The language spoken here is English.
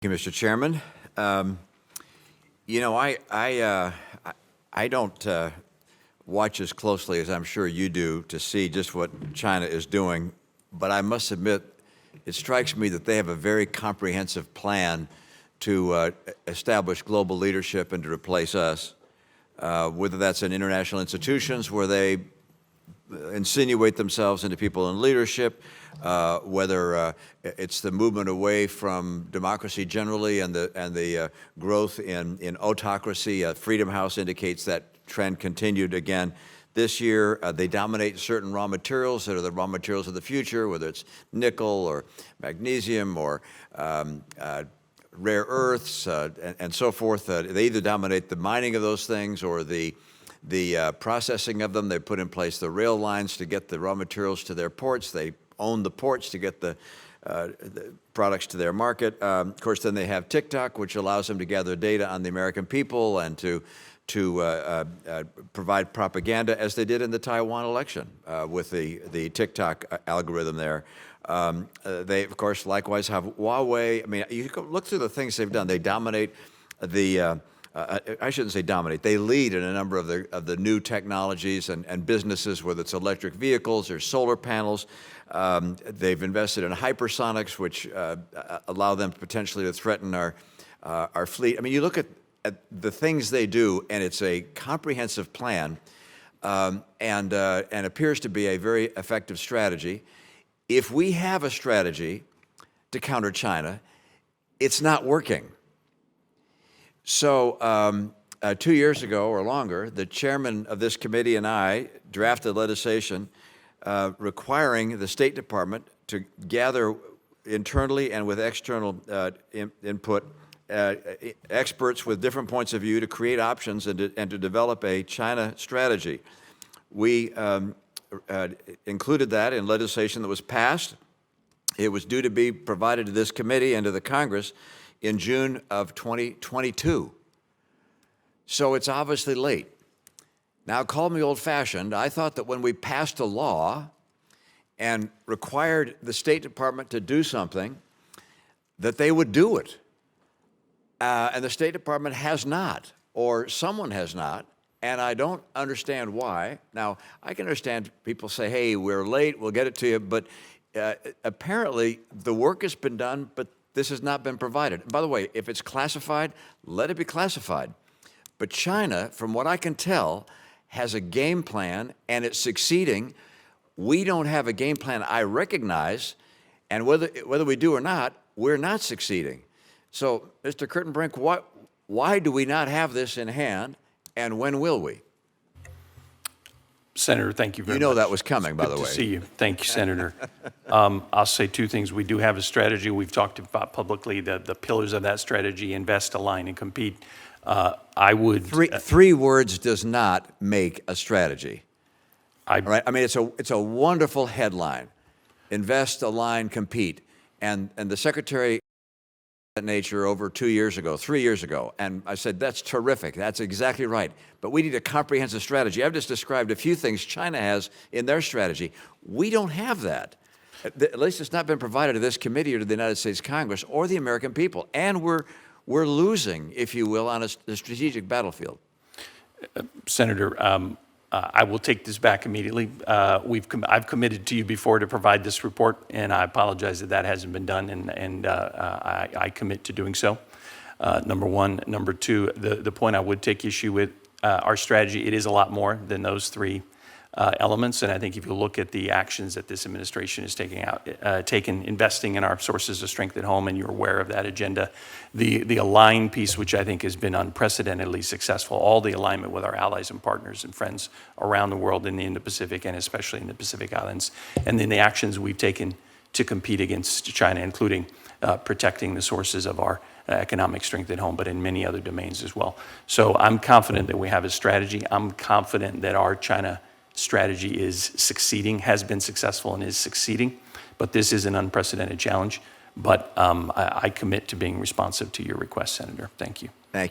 Thank you, Mr. Chairman. I don't watch as closely as I'm sure you do to see just what China is doing, but I must admit it strikes me that they have a very comprehensive plan to establish global leadership and to replace us, whether that's in international institutions where they insinuate themselves into people in leadership, whether it's the movement away from democracy generally and the growth in autocracy. Freedom House indicates that trend continued again this year. They dominate certain raw materials that are the raw materials of the future, whether it's nickel or magnesium or rare earths and so forth. They either dominate the mining of those things or the processing of them. They put in place the rail lines to get the raw materials to their ports. They own the ports to get the products to their market. Of course, then they have TikTok, which allows them to gather data on the American people and to provide propaganda, as they did in the Taiwan election with the TikTok algorithm there. They, of course, likewise have Huawei. I mean, you can look through the things they've done. They dominate the I shouldn't say dominate. They lead in a number of the new technologies and businesses, whether it's electric vehicles or solar panels. They've invested in hypersonics, which allow them potentially to threaten our fleet. I mean, you look at the things they do, and it's a comprehensive plan, and appears to be a very effective strategy. If we have a strategy to counter China, it's not working. So 2 years ago or longer, the chairman of this committee and I drafted legislation requiring the State Department to gather internally and with external input experts with different points of view to create options and to develop a China strategy. We included that in legislation that was passed. It was due to be provided to this committee and to the Congress in June of 2022. So it's obviously late. Now, call me old-fashioned. I thought that when we passed a law and required the State Department to do something, that they would do it. And the State Department has not, or someone has not, and I don't understand why. Now, I can understand people say, hey, we're late, we'll get it to you, but apparently the work has been done, but this has not been provided. And by the way, if it's classified, let it be classified. But China, from what I can tell, has a game plan, and it's succeeding. We don't have a game plan I recognize, and whether we do or not, we're not succeeding. So, Mr. Kurtenbrink, why do we not have this in hand, and when will we? Senator, thank you very much. You know that was coming, by the way. Good to see you. Thank you, Senator. I'll say two things. We do have a strategy. We've talked about publicly the pillars of that strategy: invest, align, and compete. I would three words does not make a strategy. Right? I mean, it's a wonderful headline: invest, align, compete. And the Secretary that nature over 2 years ago, 3 years ago, and I said, that's terrific, that's exactly right, but we need a comprehensive strategy. I've just described a few things China has in their strategy. We don't have that. At least it's not been provided to this committee or to the United States Congress or the American people, and we're losing, if you will, on a strategic battlefield. Senator, I will take this back immediately. I've committed to you before to provide this report, and I apologize that hasn't been done, and I commit to doing so, number one. Number two, the point I would take issue with, our strategy, it is a lot more than those three elements, and I think if you look at the actions that this administration is taking, investing in our sources of strength at home, and you're aware of that agenda, the align piece, which I think has been unprecedentedly successful, all the alignment with our allies and partners and friends around the world in the Indo-Pacific and especially in the Pacific Islands, and then the actions we've taken to compete against China, including protecting the sources of our economic strength at home, but in many other domains as well. So I'm confident that we have a strategy. I'm confident that our China strategy is succeeding, has been successful, and is succeeding. But this is an unprecedented challenge. But I commit to being responsive to your request, Senator. Thank you.